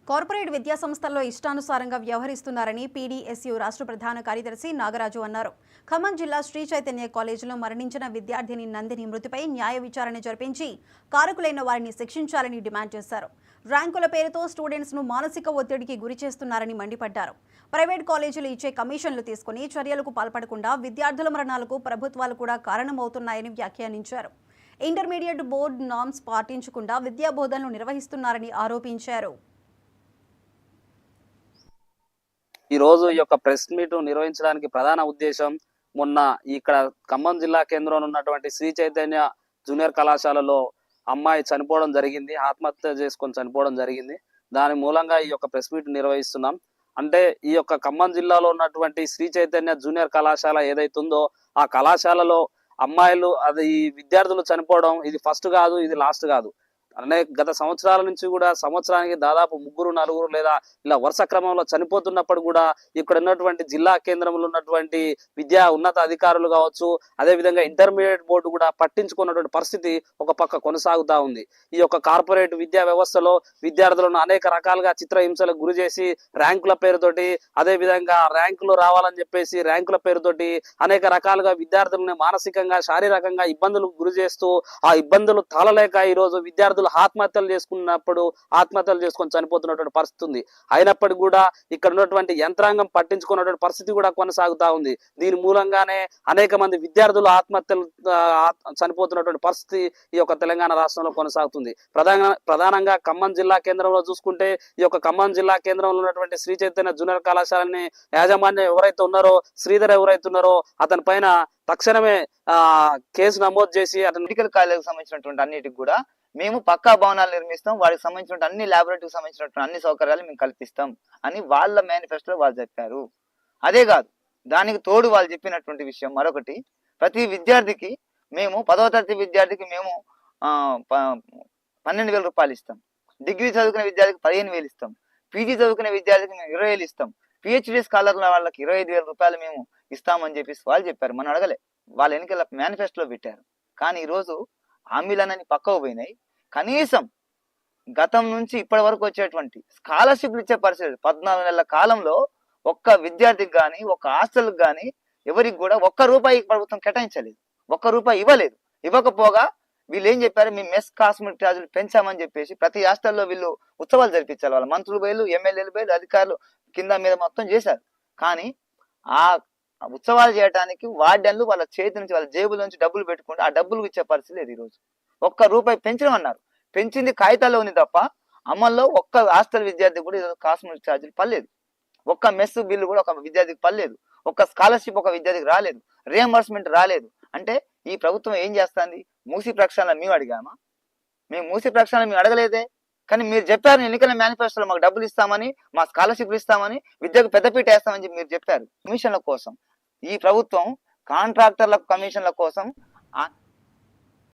Corporate విద్యా సంస్థల్లో ఇష్టానుసారంగా వ్యవహరిస్తున్నారని పీడీఎస్యూ రాష్ట్ర ప్రధాన కార్యదర్శి నాగరాజు అన్నారు. ఖమ్మం జిల్లా శ్రీ చైతన్య కాలేజీలో మరణించిన విద్యార్థిని నందిని మృతిపై న్యాయ విచారణ జరిపించి కారకులైన వారిని శిక్షించాలని డిమాండ్ చేశారు. ర్యాంకుల పేరుతో స్టూడెంట్స్ ను మానసిక ఒత్తిడికి గురి చేస్తున్నారని మండిపడ్డారు. ప్రైవేట్ కాలేజీలు ఇచ్చే కమిషన్లు తీసుకుని చర్యలకు పాల్పడకుండా విద్యార్థుల మరణాలకు ప్రభుత్వాలు కూడా కారణమవుతున్నాయని వ్యాఖ్యానించారు. ఇంటర్మీడియట్ బోర్డు నామ్స్ పాటించకుండా విద్యా బోధనలు నిర్వహిస్తున్నారని ఆరోపించారు. ఈ రోజు ఈ యొక్క ప్రెస్ మీట్ నిర్వహించడానికి ప్రధాన ఉద్దేశం, మొన్న ఇక్కడ ఖమ్మం జిల్లా కేంద్రంలో ఉన్నటువంటి శ్రీ చైతన్య జూనియర్ కళాశాలలో అమ్మాయి చనిపోవడం జరిగింది, ఆత్మహత్య చేసుకొని చనిపోవడం జరిగింది. దాని మూలంగా ఈ యొక్క ప్రెస్ మీట్ నిర్వహిస్తున్నాం. అంటే ఈ యొక్క ఖమ్మం జిల్లాలో ఉన్నటువంటి శ్రీ చైతన్య జూనియర్ కళాశాల ఏదైతుందో ఆ కళాశాలలో అమ్మాయిలు ఈ విద్యార్థులు చనిపోవడం ఇది ఫస్ట్ కాదు, ఇది లాస్ట్ కాదు. గత సంవత్సరాల నుంచి కూడా సంవత్సరానికి దాదాపు 3-4 లేదా ఇలా వరుస క్రమంలో చనిపోతున్నప్పుడు కూడా ఇక్కడ ఉన్నటువంటి జిల్లా కేంద్రంలో ఉన్నటువంటి విద్యా ఉన్నత అధికారులు కావచ్చు, అదే విధంగా ఇంటర్మీడియట్ బోర్డు కూడా పట్టించుకున్నటువంటి పరిస్థితి ఒక పక్క కొనసాగుతా ఉంది. ఈ యొక్క కార్పొరేట్ విద్యా వ్యవస్థలో విద్యార్థులను అనేక రకాలుగా చిత్రహింసలకు గురి చేసి ర్యాంకుల పేరుతోటి, అదే విధంగా ర్యాంకులు రావాలని చెప్పేసి ర్యాంకుల పేరుతోటి అనేక రకాలుగా విద్యార్థులను మానసికంగా శారీరకంగా ఇబ్బందులకు గురి చేస్తూ ఆ ఇబ్బందులు తాళలేక ఈ రోజు విద్యార్థులు ఆత్మహత్యలు చేసుకొని చనిపోతున్నటువంటి పరిస్థితి ఉంది. అయినప్పటికీ కూడా ఇక్కడ ఉన్నటువంటి యంత్రాంగం పట్టించుకున్నటువంటి పరిస్థితి కూడా కొనసాగుతా ఉంది. దీని మూలంగానే అనేక మంది విద్యార్థులు ఆత్మహత్యలు చనిపోతున్నటువంటి పరిస్థితి ఈ యొక్క తెలంగాణ రాష్ట్రంలో కొనసాగుతుంది. ప్రధానంగా ఖమ్మం జిల్లా కేంద్రంలో చూసుకుంటే ఈ యొక్క ఖమ్మం జిల్లా కేంద్రంలో ఉన్నటువంటి శ్రీ చైతన్య జూనియర్ కళాశాలని యాజమాన్యం ఎవరైతే ఉన్నారో, శ్రీధర్ ఎవరైతే ఉన్నారో అతని పైన తక్షణమే కేసు నమోదు చేసి అతను మెడికల్ కాలేజీకి సంబంధించినటువంటి అన్నిటికి కూడా మేము పక్కా భవనాలు నిర్మిస్తాం, వాటికి సంబంధించిన అన్ని ల్యాబొరేటరీకి సంబంధించినటువంటి అన్ని సౌకర్యాలు మేము కల్పిస్తాం అని వాళ్ళ మేనిఫెస్టోలో వాళ్ళు చెప్పారు. అదే కాదు, దానికి తోడు వాళ్ళు చెప్పినటువంటి విషయం మరొకటి, ప్రతి విద్యార్థికి మేము 10వ తరగతి విద్యార్థికి మేము 12,000 రూపాయలు ఇస్తాం, డిగ్రీ చదువుకునే విద్యార్థికి 15,000 ఇస్తాం, పీజీ చదువుకునే విద్యార్థికి మేము 20,000 ఇస్తాం, పిహెచ్డి స్కాలర్ల వాళ్ళకి 25,000 రూపాయలు మేము ఇస్తామని చెప్పేసి వాళ్ళు చెప్పారు. మనం అడగలే, వాళ్ళ ఎన్నికల మేనిఫెస్టోలో పెట్టారు. కానీ ఈరోజు హామీలన్నీ పక్కకు పోయినాయి. కనీసం గతం నుంచి ఇప్పటి వరకు వచ్చేటువంటి స్కాలర్షిప్లు ఇచ్చే పరిస్థితి 14 నెలల కాలంలో ఒక్క విద్యార్థికి కానీ ఒక్క హాస్టల్కి కానీ ఎవరికి కూడా ₹1 ప్రభుత్వం కేటాయించలేదు, ₹1 ఇవ్వలేదు. ఇవ్వకపోగా వీళ్ళు ఏం చెప్పారు, మేము మెస్ కాస్మెటిక్ ఛార్జీలు పెంచామని చెప్పేసి ప్రతి హాస్టల్లో వీళ్ళు ఉత్సవాలు జరిపించాలి. వాళ్ళ మంత్రులు బయలు, ఎమ్మెల్యేలు బయలు, అధికారులు కింద మీద మొత్తం చేశారు. కానీ ఆ ఉత్సవాలు చేయడానికి వార్డెన్లు వాళ్ళ చేతి నుంచి వాళ్ళ జేబుల నుంచి డబ్బులు పెట్టుకుంటే ఆ డబ్బులు ఇచ్చే పరిస్థితి లేదు. ఈరోజు ₹1 పెంచడం అన్నారు, పెంచింది కాగితాల్లో ఉంది తప్ప అమల్లో ఒక్క హాస్టల్ విద్యార్థి కూడా ఈరోజు కాస్మెటిక్ ఛార్జీలు పర్లేదు, ఒక్క మెస్ బిల్లు కూడా ఒక విద్యార్థికి పర్లేదు, ఒక్క స్కాలర్షిప్ ఒక విద్యార్థికి రాలేదు, రియంబర్స్మెంట్ రాలేదు. అంటే ఈ ప్రభుత్వం ఏం చేస్తుంది? మూసి ప్రక్షాళన మేము అడిగామా? మేము మూసి ప్రక్షాళన మేము అడగలేదే. కానీ మీరు చెప్పారు ఎన్నికల మేనిఫెస్టోలో మాకు డబ్బులు ఇస్తామని, మా స్కాలర్షిప్లు ఇస్తామని, విద్యకు పెద్దపీట వేస్తామని చెప్పి మీరు చెప్పారు. కమిషన్ల కోసం ఈ ప్రభుత్వం కాంట్రాక్టర్ల కమిషన్ల కోసం